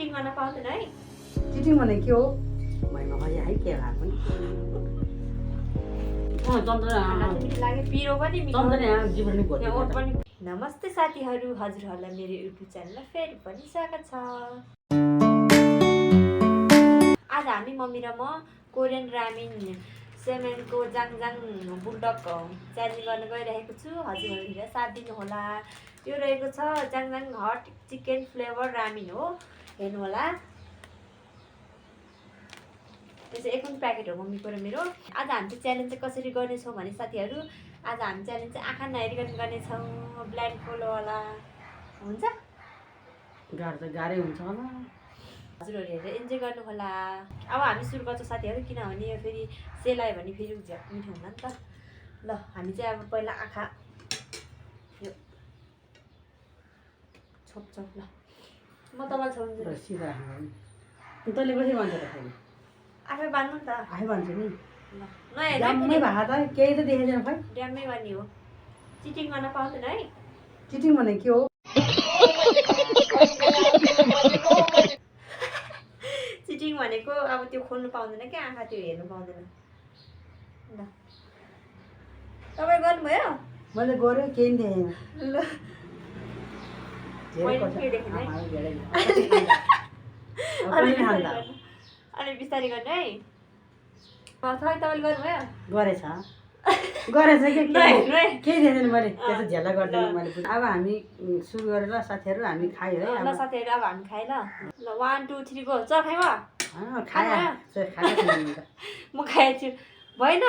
Cheating गर्न पाउँदैन है। चिटिङ भने के हो मैमा खै है के भए पनि लाग्यो पिरो पनि ओट पनि। नमस्ते साथीहरू, हजुरहरूलाई मेरो युट्युब च्यानलमा फेरि पनि स्वागत छ। आज हामी मम्मी र म कोरियन रामेन सेमेनको जाङजाङ बुल्डक च्यालेन्ज गर्न गइरहेको छु। हजुरहरूले साथ दिनुहोला। यो रहेको छ जाङजाङ हट चिकन फ्लेभर रामेन हो, हेर्नु होला। यो चाहिँ 1 प्याकेट हो मम्मीको र मेरो। आज हामी चाहिँ च्यालेन्ज चाहिँ कसरी गर्नेछौँ भने साथीहरू, आज हामी च्यालेन्ज चाहिँ आँखा नहेरिकन गर्नेछौँ। ब्लाइन्ड फलोवाला हुन्छ। गाह्रै हुन्छ होला। हजुरहरू हेरेर इन्जोय गर्नु होला। अब हामी सुरु गर्छौँ साथीहरू, किनभने यो फेरि सेलायो भने फेरि मिठो हुन्न नि त। ल हामी चाहिँ अब पहिला आँखा यो छोप्छौँ। ल म तपाईँलाई छोड्छु। सिधा तैँले कसरी भन्छ त फेरि आफै बान्नु नि त। आफै भन्छु नि। ल नहेर ड्याम्मै भए त केही त देखेदैन खै। ड्याम्मै गर्ने हो। चिटिङ गर्न पाउँदैन है। चिटिङ भने के हो चिटिङ भनेको अब त्यो खोल्नु पाउँदैन क्या, आँखा त्यो हेर्नु पाउँदैन। ल तपाईँ गर्नुभयो? मैले गरेँ केही देखेन। ल अनि बिस्तारै गर्नु है। तपाईँले गर्नुभयो? गरेछ के केही देखेन मैले। त्यसो झेला गर्दैन मैले। अब हामी सुरु गरेर ल साथीहरू, हामी खायो है। ल साथीहरू अब हामी खाएँ ल। ल 1 2 3 गो। चल खाइ म खाएको छु भएन।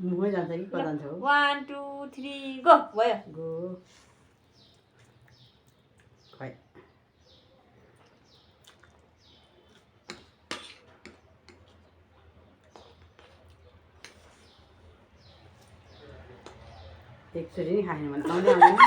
मुखमै जान्छ कि कता जान्छ हो। 1 2 3 गो। भयो गो खै। एकचोटि नि खाएन भने आउँदै आउँदैन।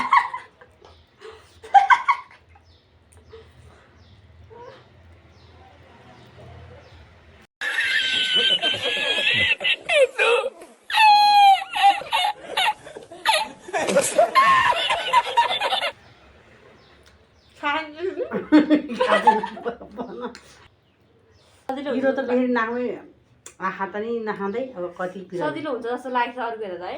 पिरो त फेरि नाकमै आँखा त नि नखाँदै अब कति पिरो सजिलो हुन्छ जस्तो लाग्छ अरू बेला है।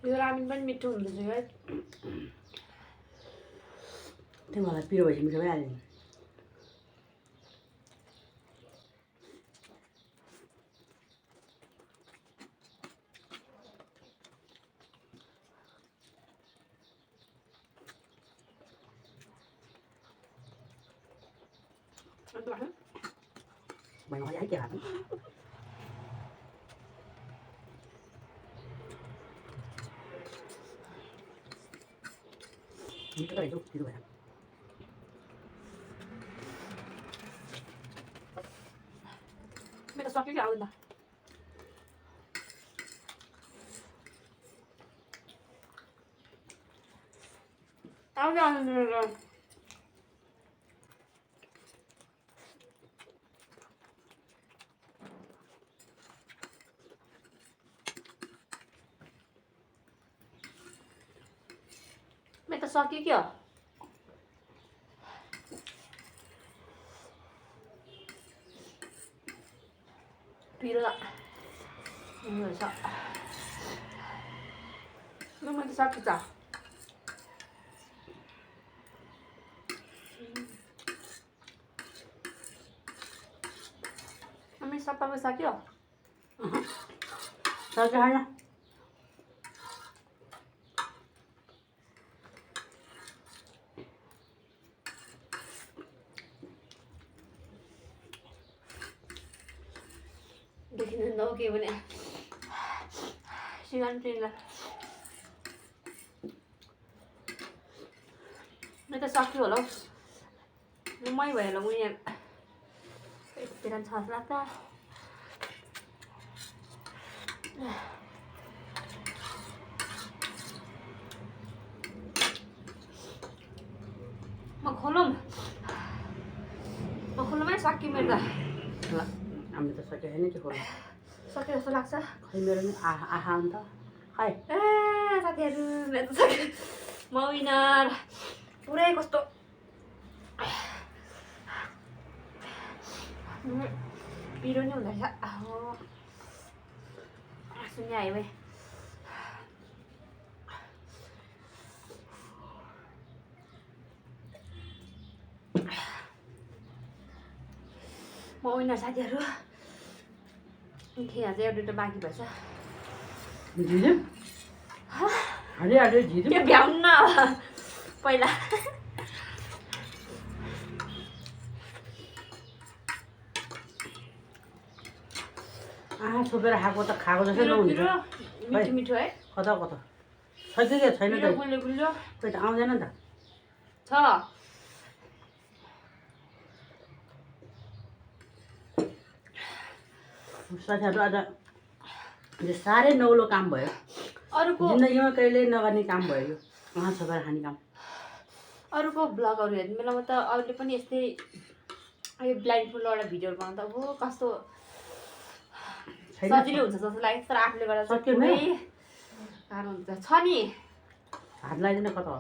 यो रामेन पनि मिठो हुँदैछ है। त्यो मलाई पिरो भएपछि मिठो भइहाल्यो नि। मैमा खै के खानु मिठो रहेछ पिरो भएर। मेरो सक्यो कि आउँदा मेरो त सक्यो क्या। पिरो रहेछ। मैले त सक्यो त। मम्मी सबै सक्यो। सक्यो होइन देखिँदैन त के भने सिगान प्लेनलाई मेरो त सक्यो होला हौ। मै भयो होला म यहाँ यतिखेर छ लाग्छ। खोलौँ खोलौँ सक्यो मेरो त ल हामीले त सके होइन के खोल्नु सक्यो जस्तो लाग्छ खै मेरो नि आहा अन्त खै ए साथीहरू मेरो त सक्यो म विनर पुरै कस्तो पिरो नि हुँदो रहेछ सुन्ने आयो है म विनर साथीहरू खिया चाहिँ एउटा बाँकी भएछ झिझो हाल्यो झिझो त्यो भ्याउन्न पहिला छोपेर खाएको त खाएको जस्तै नहुन्छ मिठो मिठो है कता कता छैन क्या छैन त गुलियो गुलियो खोइ त आउँदैन नि त छ साथीहरू आज साह्रै नौलो काम भयो अरूको जिन्दगीमा कहिले नगर्ने काम भयो यो उहाँ छोपेर खाने काम अरूको भ्लगहरू हेर्ने बेलामा त अरूले पनि यस्तै यो ब्लाइन्ड फुलबाट भिडियोहरू बनाउँदा हो कस्तो सजिलो हुन्छ जस्तो लाग्यो तर आफूले गर्दा सक्यो नि गाह्रो हुन्छ छ नि हात लगाइदिन कता हो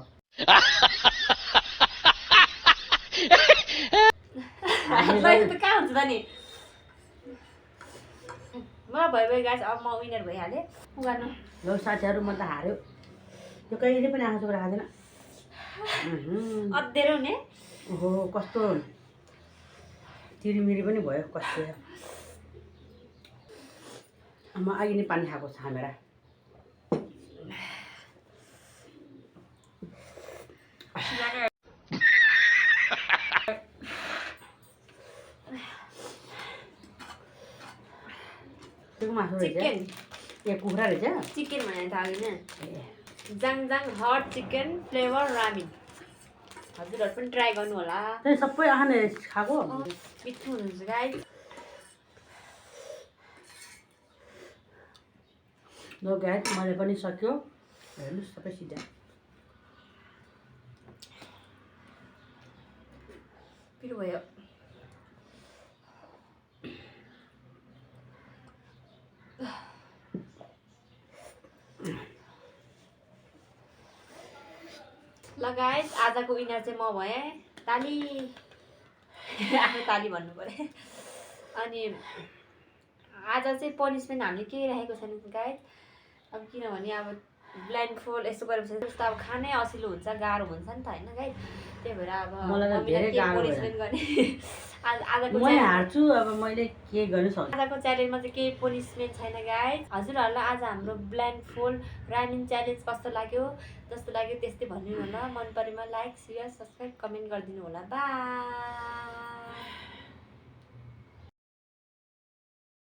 त कहाँ हुन्छ त नि मलाई भयो गाइस अब म विनर भइहालेँ गर्नु ल साथीहरू म त हार्यो यो कहिले पनि आँखा छोपेर खाँदैन अध्यारो हुने ओहो कस्तो तिरिमिरी पनि भयो कस्तो म अघि नै पानी खाएको छामेर मासु रहेछ चिकन ए कुखुरा रहेछ चिकन भने थाहा होइन जाङजाङ हट चिकन फ्लेभर रामेन हजुरहरू पनि ट्राई गर्नु होला त्यही सबै आने खाएको मिठो हुनुहुन्छ गाइस ल गाइस मैले पनि सक्यो हेर्नुहोस् सबै सिधा पिरो भयो ल गाइस आजको विनर चाहिँ म भएँ ताली आफ्नो ताली भन्नु पर्यो अनि आज चाहिँ पनिसमेन्ट हामीले केही राखेको छैन गाइस अब किनभने अब ब्लाइन्ड फोल्ड यस्तो गरेपछि जस्तो अब खानै असिलो हुन्छ गाह्रो हुन्छ नि त होइन गाइस त्यही भएर अब पनिसमेन्ट गर्ने आजको म हार्छु अब मैले के गर्नु सक्छु आजको च्यालेन्जमा चाहिँ केही पनिसमेन्ट छैन गाइस हजुरहरूलाई आज हाम्रो ब्लाइन्ड फोल्ड रामेन च्यालेन्ज कस्तो लाग्यो जस्तो लाग्यो त्यस्तै भनिदिनु होला मन परेमा लाइक सेयर सब्सक्राइब कमेन्ट गरिदिनु होला बाई